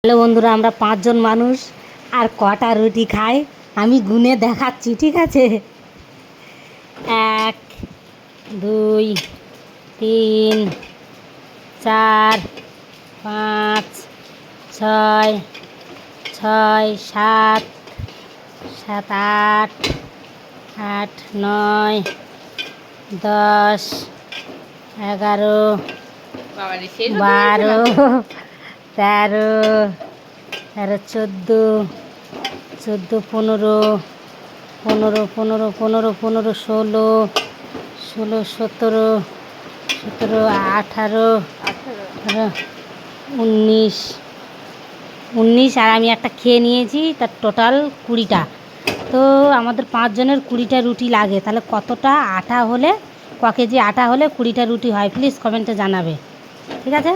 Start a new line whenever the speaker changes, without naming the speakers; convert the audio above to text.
Hello বন্ধুরা, আমরা পাঁচজন মানুষ আর কটা রুটি খাই আমি গুনে দেখাচ্ছি, ঠিক আছে? 1 2 3 4 5 6 6 7 7 8 8 9 10 11 12 13 13 14 14 15 15 15 15 15 16 16 17 17 18 19 19 আর আমি একটা খেয়ে নিয়েছি, তার টোটাল 20টা। তো আমাদের পাঁচজনের 20টা রুটি লাগে, তাহলে কতটা আটা হলে, ক কেজি আটা হলে 20টা রুটি হয়? প্লিজ কমেন্টে জানাবে, ঠিক আছে?